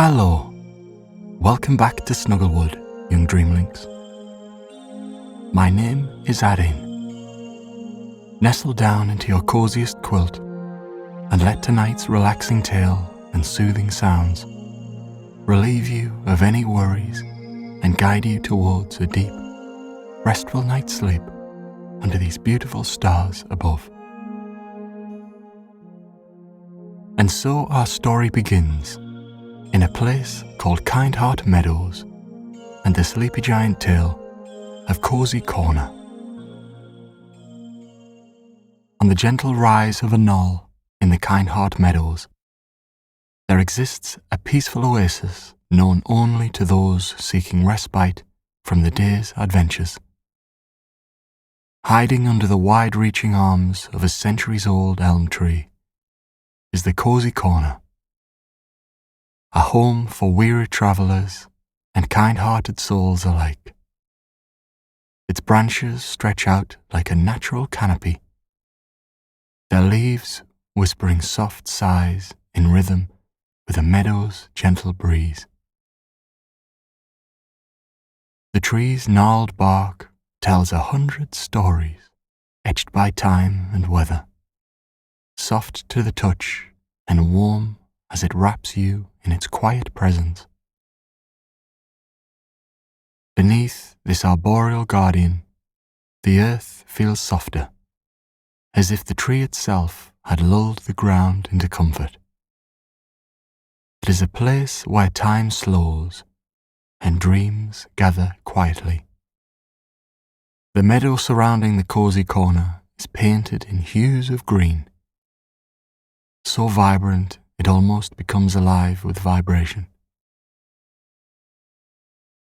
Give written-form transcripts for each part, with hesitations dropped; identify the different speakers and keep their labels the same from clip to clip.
Speaker 1: Hello, welcome back to Snugglewood, young Dreamlynx. My name is Arin. Nestle down into your coziest quilt and let tonight's relaxing tale and soothing sounds relieve you of any worries and guide you towards a deep, restful night's sleep under these beautiful stars above. And so our story begins in a place called Kindheart Meadows and the sleepy giant tale of Cozy Corner. On the gentle rise of a knoll in the Kindheart Meadows, there exists a peaceful oasis known only to those seeking respite from the day's adventures. Hiding under the wide-reaching arms of a centuries-old elm tree is the Cozy Corner, a home for weary travellers and kind-hearted souls alike. Its branches stretch out like a natural canopy, their leaves whispering soft sighs in rhythm with a meadow's gentle breeze. The tree's gnarled bark tells 100 stories etched by time and weather, soft to the touch and warm as it wraps you in its quiet presence. Beneath this arboreal guardian, the earth feels softer, as if the tree itself had lulled the ground into comfort. It is a place where time slows and dreams gather quietly. The meadow surrounding the Cozy Corner is painted in hues of green, so vibrant it almost becomes alive with vibration.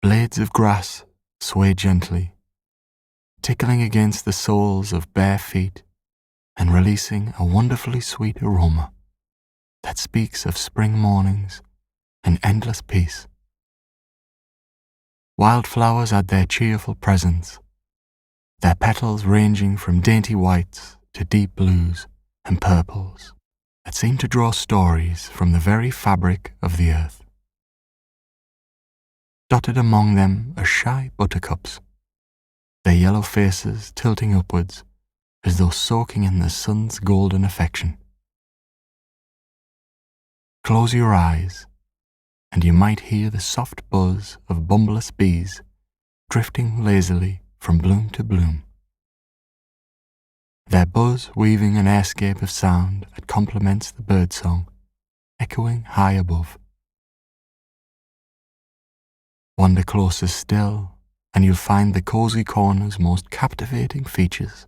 Speaker 1: Blades of grass sway gently, tickling against the soles of bare feet and releasing a wonderfully sweet aroma that speaks of spring mornings and endless peace. Wildflowers add their cheerful presence, their petals ranging from dainty whites to deep blues and purples that seem to draw stories from the very fabric of the earth. Dotted among them are shy buttercups, their yellow faces tilting upwards as though soaking in the sun's golden affection. Close your eyes, and you might hear the soft buzz of bumbleless bees drifting lazily from bloom to bloom, their buzz weaving an airscape of sound that complements the birdsong echoing high above. Wander closer still, and you'll find the Cozy Corner's most captivating features.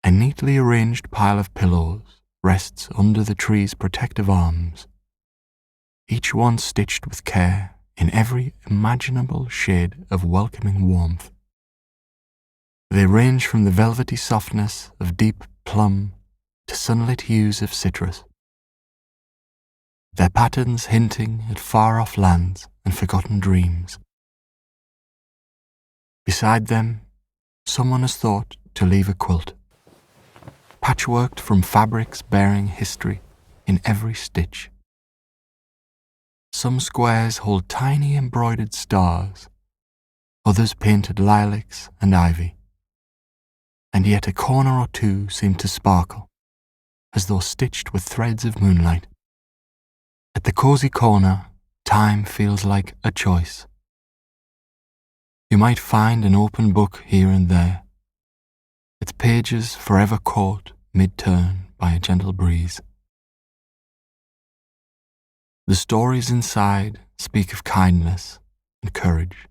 Speaker 1: A neatly arranged pile of pillows rests under the tree's protective arms, each one stitched with care in every imaginable shade of welcoming warmth. They range from the velvety softness of deep plum to sunlit hues of citrus, their patterns hinting at far-off lands and forgotten dreams. Beside them, someone has thought to leave a quilt, patchworked from fabrics bearing history in every stitch. Some squares hold tiny embroidered stars, others painted lilacs and ivy, and yet a corner or two seem to sparkle, as though stitched with threads of moonlight. At the Cozy Corner, time feels like a choice. You might find an open book here and there, its pages forever caught mid-turn by a gentle breeze. The stories inside speak of kindness and courage,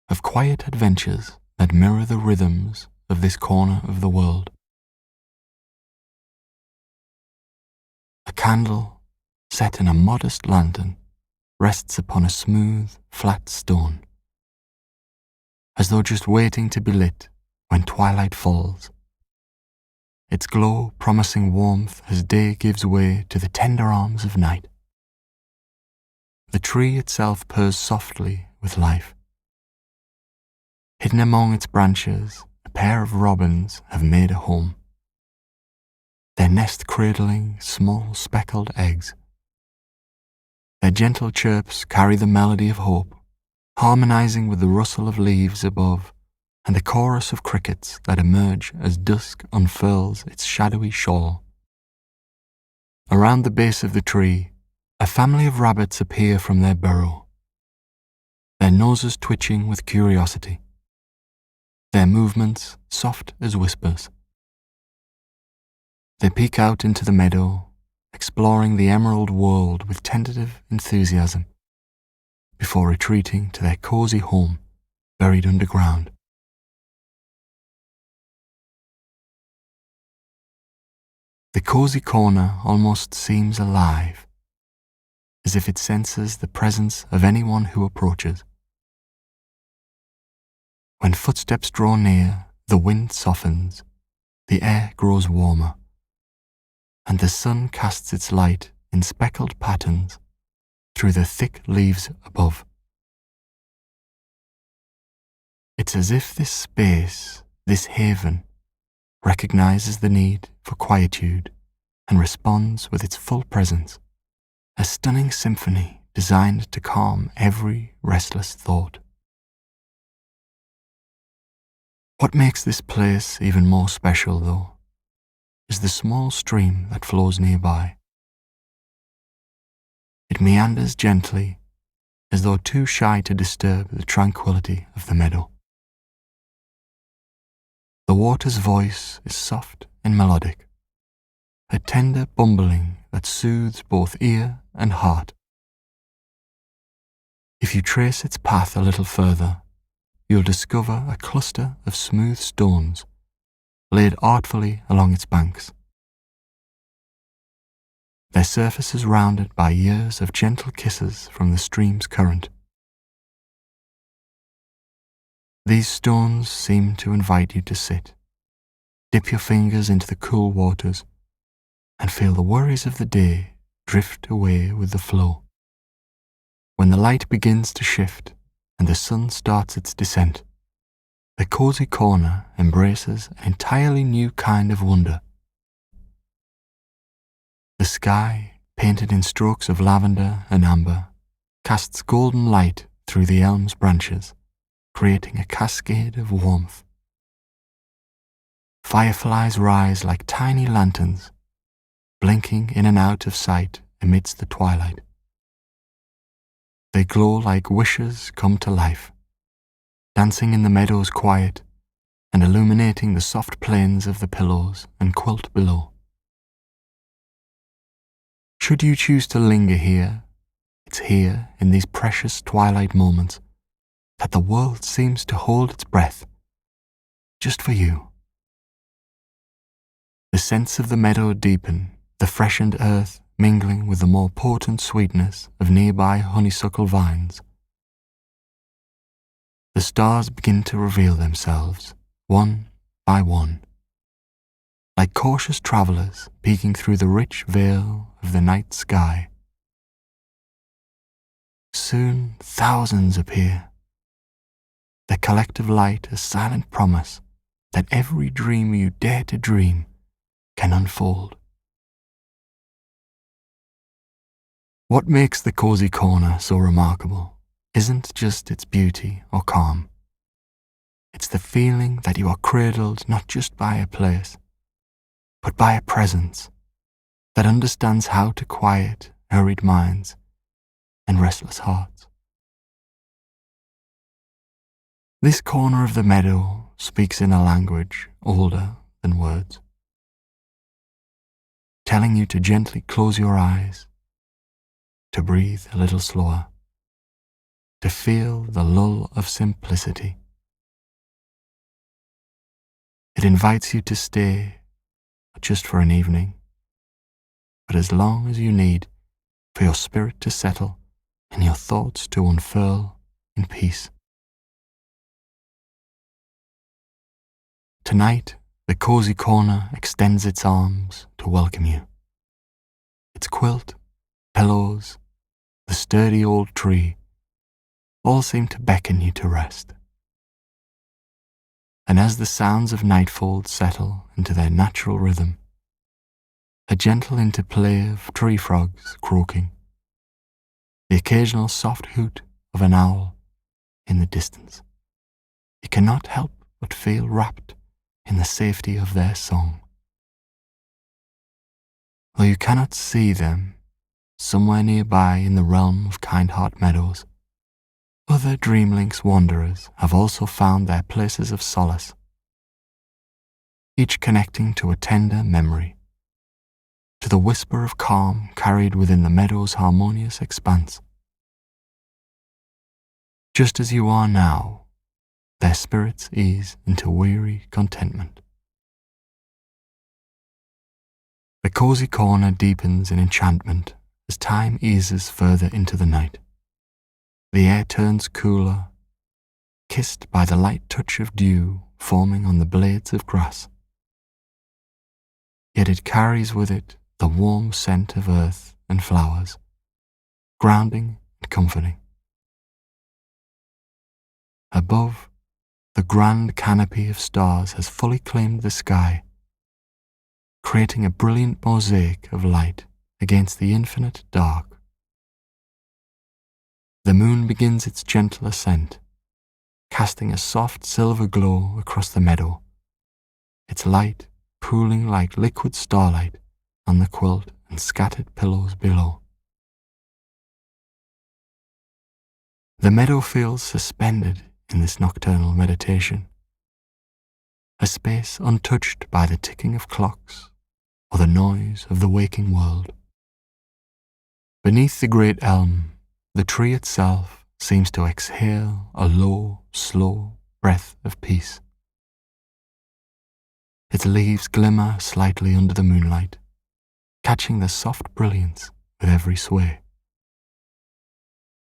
Speaker 1: of quiet adventures that mirror the rhythms of this corner of the world. A candle set in a modest lantern rests upon a smooth, flat stone, as though just waiting to be lit when twilight falls, its glow promising warmth as day gives way to the tender arms of night. The tree itself purrs softly with life. Hidden among its branches, a pair of robins have made a home, their nest cradling small speckled eggs. Their gentle chirps carry the melody of hope, harmonizing with the rustle of leaves above and the chorus of crickets that emerge as dusk unfurls its shadowy shawl. Around the base of the tree, a family of rabbits appear from their burrow, their noses twitching with curiosity, their movements soft as whispers. They peek out into the meadow, exploring the emerald world with tentative enthusiasm, before retreating to their cozy home buried underground. The cozy corner almost seems alive, as if it senses the presence of anyone who approaches. When footsteps draw near, the wind softens, the air grows warmer, and the sun casts its light in speckled patterns through the thick leaves above. It's as if this space, this haven, recognizes the need for quietude and responds with its full presence, a stunning symphony designed to calm every restless thought. What makes this place even more special, though, is the small stream that flows nearby. It meanders gently, as though too shy to disturb the tranquility of the meadow. The water's voice is soft and melodic, a tender bumbling that soothes both ear and heart. If you trace its path a little further, you'll discover a cluster of smooth stones laid artfully along its banks. Their surface is rounded by years of gentle kisses from the stream's current. These stones seem to invite you to sit, dip your fingers into the cool waters, and feel the worries of the day drift away with the flow. When the light begins to shift and the sun starts its descent, the cozy corner embraces an entirely new kind of wonder. The sky, painted in strokes of lavender and amber, casts golden light through the elm's branches, creating a cascade of warmth. Fireflies rise like tiny lanterns, blinking in and out of sight amidst the twilight. They glow like wishes come to life, dancing in the meadow's quiet and illuminating the soft plains of the pillows and quilt below. Should you choose to linger here, it's here in these precious twilight moments that the world seems to hold its breath, just for you. The scents of the meadow deepen, the freshened earth mingling with the more potent sweetness of nearby honeysuckle vines. The stars begin to reveal themselves, one by one, like cautious travellers peeking through the rich veil of the night sky. Soon thousands appear, their collective light a silent promise that every dream you dare to dream can unfold. What makes the cozy corner so remarkable isn't just its beauty or calm. It's the feeling that you are cradled not just by a place, but by a presence that understands how to quiet hurried minds and restless hearts. This corner of the meadow speaks in a language older than words, telling you to gently close your eyes, to breathe a little slower, to feel the lull of simplicity. It invites you to stay, not just for an evening, but as long as you need for your spirit to settle and your thoughts to unfurl in peace. Tonight, the cozy corner extends its arms to welcome you. Its quilt, pillows, the sturdy old tree, all seem to beckon you to rest. And as the sounds of nightfall settle into their natural rhythm, a gentle interplay of tree frogs croaking, the occasional soft hoot of an owl in the distance. You cannot help but feel wrapped in the safety of their song. Though you cannot see them, somewhere nearby in the realm of Kindheart Meadows, other Dreamlynx wanderers have also found their places of solace, each connecting to a tender memory, to the whisper of calm carried within the meadow's harmonious expanse. Just as you are now, their spirits ease into weary contentment. The cozy corner deepens in enchantment as time eases further into the night. The air turns cooler, kissed by the light touch of dew forming on the blades of grass. Yet it carries with it the warm scent of earth and flowers, grounding and comforting. Above, the grand canopy of stars has fully claimed the sky, creating a brilliant mosaic of light against the infinite dark. The moon begins its gentle ascent, casting a soft silver glow across the meadow, its light pooling like liquid starlight on the quilt and scattered pillows below. The meadow feels suspended in this nocturnal meditation, a space untouched by the ticking of clocks or the noise of the waking world. Beneath the great elm, the tree itself seems to exhale a low, slow breath of peace. Its leaves glimmer slightly under the moonlight, catching the soft brilliance with every sway.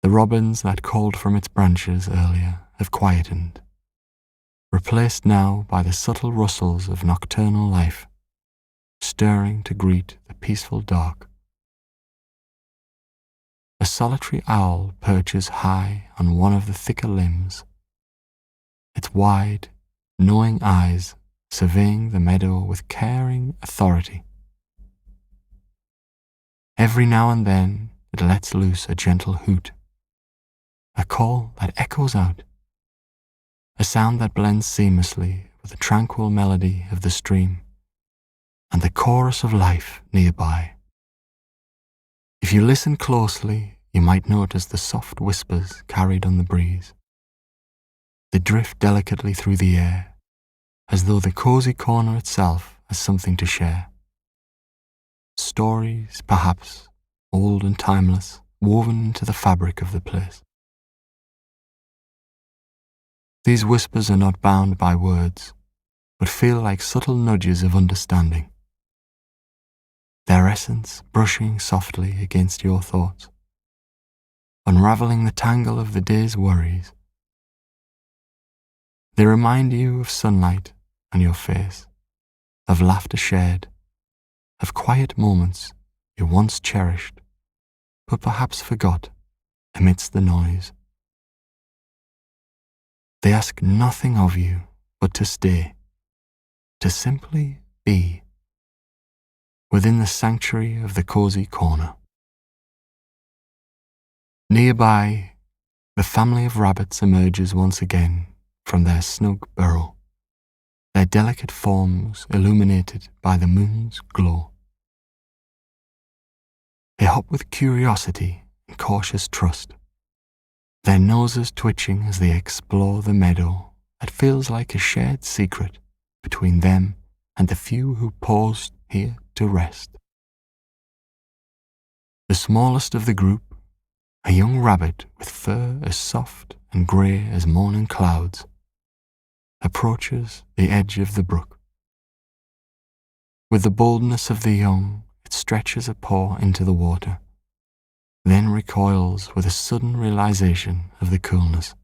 Speaker 1: The robins that called from its branches earlier have quietened, replaced now by the subtle rustles of nocturnal life, stirring to greet the peaceful dark. A solitary owl perches high on one of the thicker limbs, its wide, knowing eyes surveying the meadow with caring authority. Every now and then it lets loose a gentle hoot, a call that echoes out, a sound that blends seamlessly with the tranquil melody of the stream and the chorus of life nearby. If you listen closely, you might notice the soft whispers carried on the breeze. They drift delicately through the air, as though the cozy corner itself has something to share. Stories, perhaps, old and timeless, woven into the fabric of the place. These whispers are not bound by words, but feel like subtle nudges of understanding, their essence brushing softly against your thoughts, unraveling the tangle of the day's worries. They remind you of sunlight on your face, of laughter shared, of quiet moments you once cherished, but perhaps forgot amidst the noise. They ask nothing of you but to stay, to simply be, within the sanctuary of the cozy corner. Nearby, the family of rabbits emerges once again from their snug burrow, their delicate forms illuminated by the moon's glow. They hop with curiosity and cautious trust, their noses twitching as they explore the meadow that feels like a shared secret between them and the few who paused here to rest. The smallest of the group, a young rabbit with fur as soft and grey as morning clouds, approaches the edge of the brook. With the boldness of the young, it stretches a paw into the water, then recoils with a sudden realization of the coolness.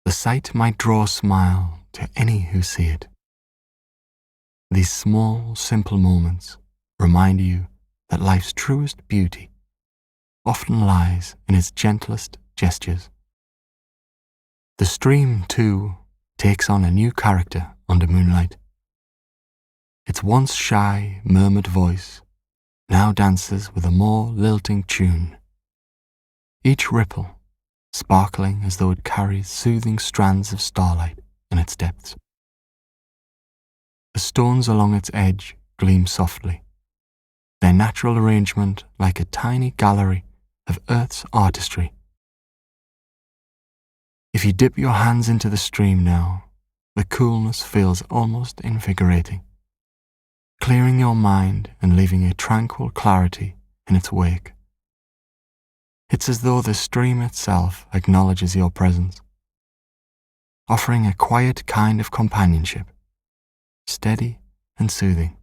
Speaker 1: The sight might draw a smile to any who see it. These small, simple moments remind you that life's truest beauty often lies in its gentlest gestures. The stream, too, takes on a new character under moonlight. Its once shy, murmured voice now dances with a more lilting tune, each ripple sparkling as though it carries soothing strands of starlight in its depths. The stones along its edge gleam softly, their natural arrangement like a tiny gallery of Earth's artistry. If you dip your hands into the stream now, the coolness feels almost invigorating, clearing your mind and leaving a tranquil clarity in its wake. It's as though the stream itself acknowledges your presence, offering a quiet kind of companionship, steady and soothing.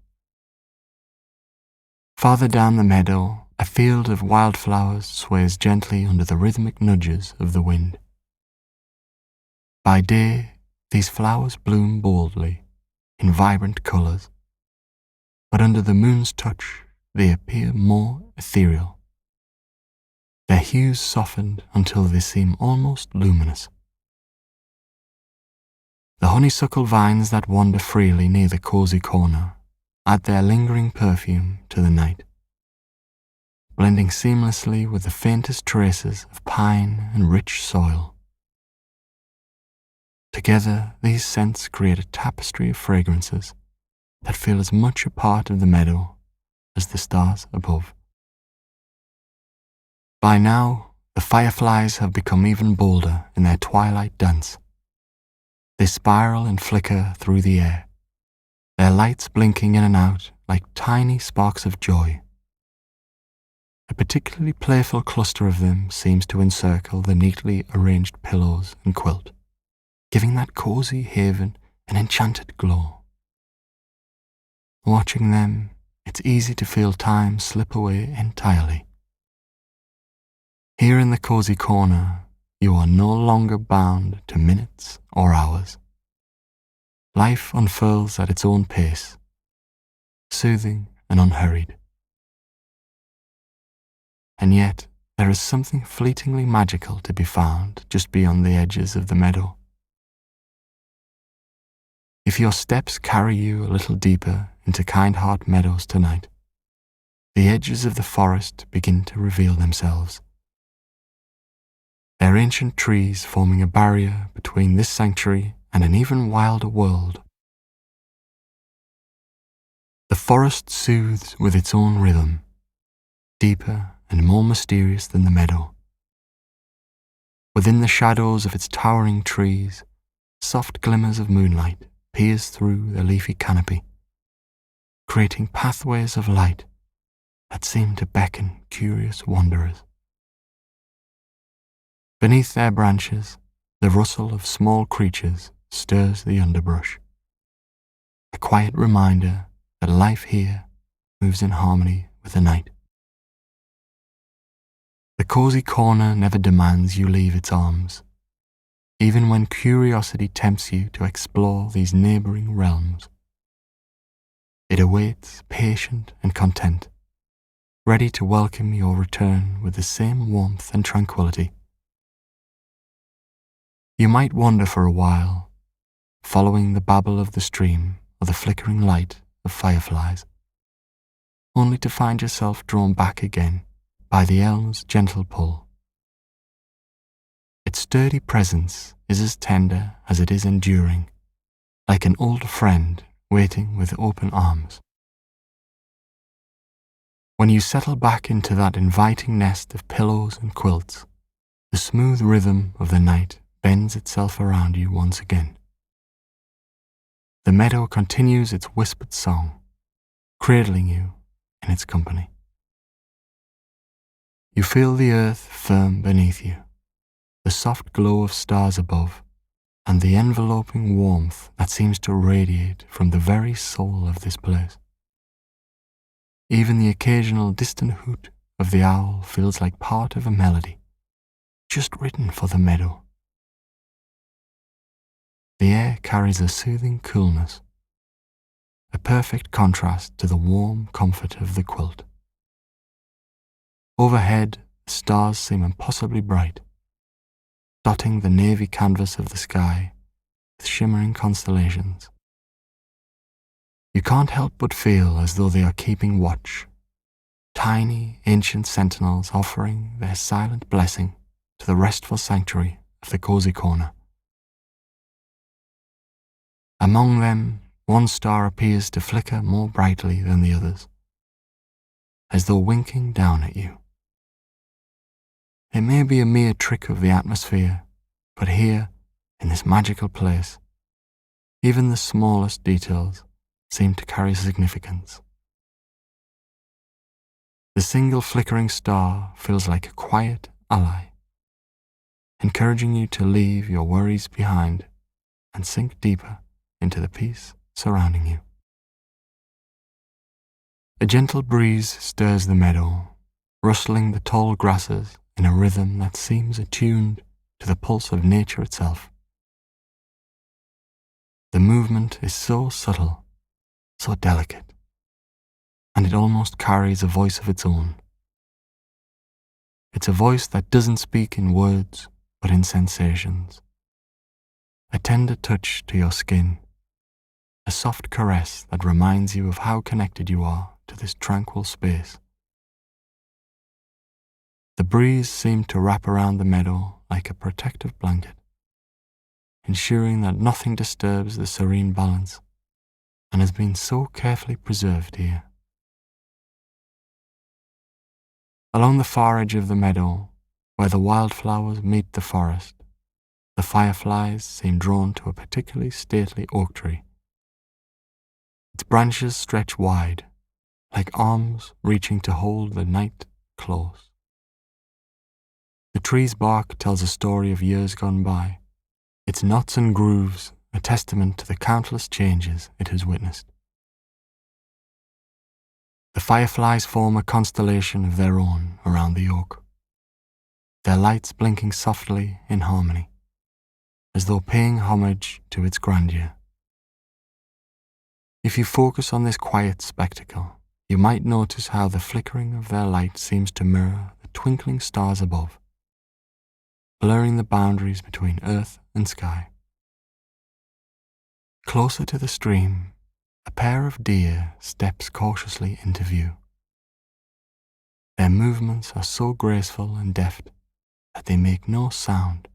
Speaker 1: Farther down the meadow, a field of wildflowers sways gently under the rhythmic nudges of the wind. By day, these flowers bloom boldly, in vibrant colours, but under the moon's touch they appear more ethereal, their hues softened until they seem almost luminous. The honeysuckle vines that wander freely near the cosy corner add their lingering perfume to the night, blending seamlessly with the faintest traces of pine and rich soil. Together, these scents create a tapestry of fragrances that feel as much a part of the meadow as the stars above. By now, the fireflies have become even bolder in their twilight dance. They spiral and flicker through the air, their lights blinking in and out like tiny sparks of joy. A particularly playful cluster of them seems to encircle the neatly arranged pillows and quilt, giving that cosy haven an enchanted glow. Watching them, it's easy to feel time slip away entirely. Here in the cosy corner, you are no longer bound to minutes or hours. Life unfurls at its own pace, soothing and unhurried. And yet, there is something fleetingly magical to be found just beyond the edges of the meadow. If your steps carry you a little deeper into Kindheart Meadows tonight, the edges of the forest begin to reveal themselves, their ancient trees forming a barrier between this sanctuary and an even wilder world. The forest soothes with its own rhythm, deeper and more mysterious than the meadow. Within the shadows of its towering trees, soft glimmers of moonlight pierce through the leafy canopy, creating pathways of light that seem to beckon curious wanderers. Beneath their branches, the rustle of small creatures stirs the underbrush, a quiet reminder that life here moves in harmony with the night. The cosy corner never demands you leave its arms, even when curiosity tempts you to explore these neighbouring realms. It awaits, patient and content, ready to welcome your return with the same warmth and tranquility. You might wander for a while, following the babble of the stream or the flickering light of fireflies, only to find yourself drawn back again by the elm's gentle pull. Its sturdy presence is as tender as it is enduring, like an old friend waiting with open arms. When you settle back into that inviting nest of pillows and quilts, the smooth rhythm of the night bends itself around you once again. The meadow continues its whispered song, cradling you in its company. You feel the earth firm beneath you, the soft glow of stars above, and the enveloping warmth that seems to radiate from the very soul of this place. Even the occasional distant hoot of the owl feels like part of a melody, just written for the meadow. The air carries a soothing coolness, a perfect contrast to the warm comfort of the quilt. Overhead, the stars seem impossibly bright, dotting the navy canvas of the sky with shimmering constellations. You can't help but feel as though they are keeping watch, tiny, ancient sentinels offering their silent blessing to the restful sanctuary of the cozy corner. Among them, one star appears to flicker more brightly than the others, as though winking down at you. It may be a mere trick of the atmosphere, but here, in this magical place, even the smallest details seem to carry significance. The single flickering star feels like a quiet ally, encouraging you to leave your worries behind and sink deeper into the peace surrounding you. A gentle breeze stirs the meadow, rustling the tall grasses in a rhythm that seems attuned to the pulse of nature itself. The movement is so subtle, so delicate, and it almost carries a voice of its own. It's a voice that doesn't speak in words, but in sensations. A tender touch to your skin, a soft caress that reminds you of how connected you are to this tranquil space. The breeze seemed to wrap around the meadow like a protective blanket, ensuring that nothing disturbs the serene balance, and has been so carefully preserved here. Along the far edge of the meadow, where the wildflowers meet the forest, the fireflies seem drawn to a particularly stately oak tree. Its branches stretch wide, like arms reaching to hold the night close. The tree's bark tells a story of years gone by, its knots and grooves a testament to the countless changes it has witnessed. The fireflies form a constellation of their own around the oak, their lights blinking softly in harmony, as though paying homage to its grandeur. If you focus on this quiet spectacle, you might notice how the flickering of their light seems to mirror the twinkling stars above, blurring the boundaries between earth and sky. Closer to the stream, a pair of deer steps cautiously into view. Their movements are so graceful and deft that they make no sound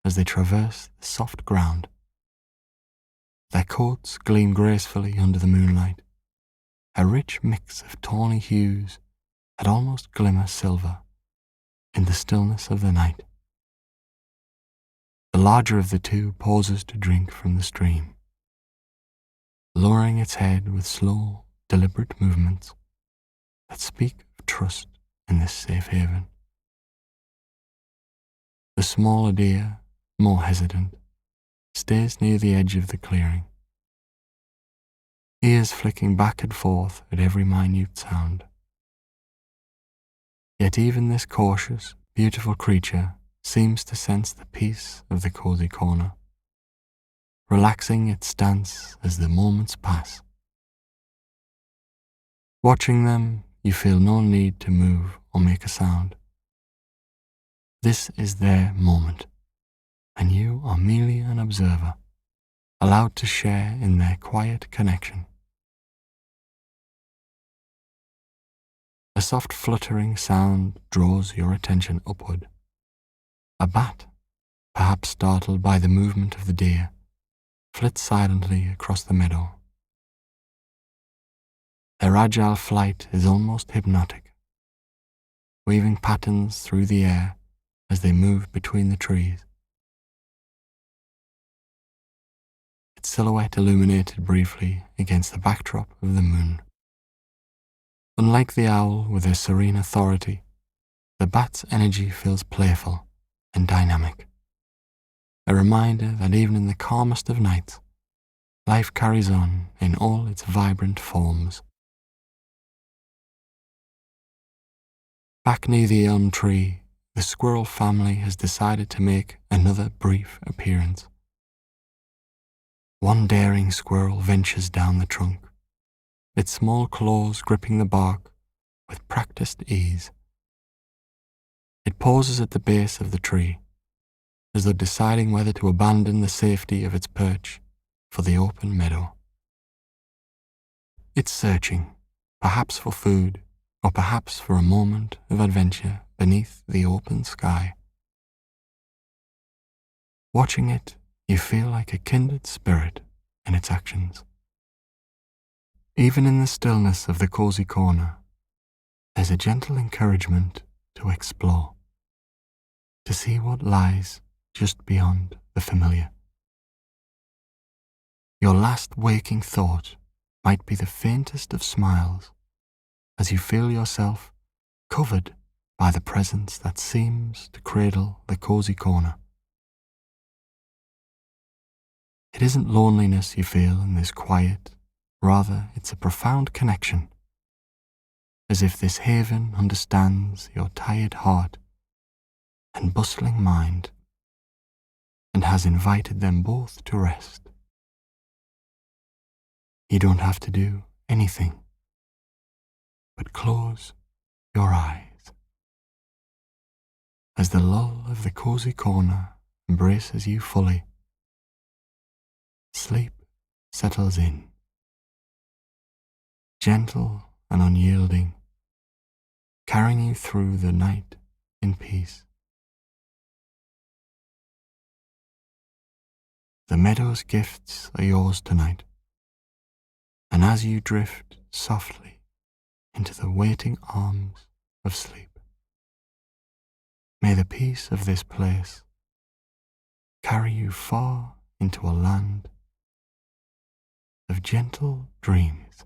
Speaker 1: as they traverse the soft ground. Their coats gleam gracefully under the moonlight, a rich mix of tawny hues that almost glimmer silver in the stillness of the night. The larger of the two pauses to drink from the stream, lowering its head with slow, deliberate movements that speak of trust in this safe haven. The smaller deer, more hesitant, stays near the edge of the clearing, ears flicking back and forth at every minute sound. Yet even this cautious, beautiful creature seems to sense the peace of the cozy corner, relaxing its stance as the moments pass. Watching them, you feel no need to move or make a sound. This is their moment, and you are merely an observer, allowed to share in their quiet connection. A soft fluttering sound draws your attention upward. A bat, perhaps startled by the movement of the deer, flits silently across the meadow. Their agile flight is almost hypnotic, weaving patterns through the air as they move between the trees. Its silhouette illuminated briefly against the backdrop of the moon. Unlike the owl with her serene authority, the bat's energy feels playful and dynamic, a reminder that even in the calmest of nights, life carries on in all its vibrant forms. Back near the elm tree, the squirrel family has decided to make another brief appearance. One daring squirrel ventures down the trunk, its small claws gripping the bark with practiced ease. It pauses at the base of the tree, as though deciding whether to abandon the safety of its perch for the open meadow. It's searching, perhaps for food or perhaps for a moment of adventure beneath the open sky. Watching it, you feel like a kindred spirit in its actions. Even in the stillness of the cozy corner, there's a gentle encouragement to explore, to see what lies just beyond the familiar. Your last waking thought might be the faintest of smiles as you feel yourself covered by the presence that seems to cradle the cozy corner. It isn't loneliness you feel in this quiet, rather it's a profound connection, as if this haven understands your tired heart and bustling mind and has invited them both to rest. You don't have to do anything but close your eyes as the lull of the cozy corner embraces you fully. Sleep settles in, gentle and unyielding, carrying you through the night in peace. The meadow's gifts are yours tonight, and as you drift softly into the waiting arms of sleep, may the peace of this place carry you far into a land of gentle dreams.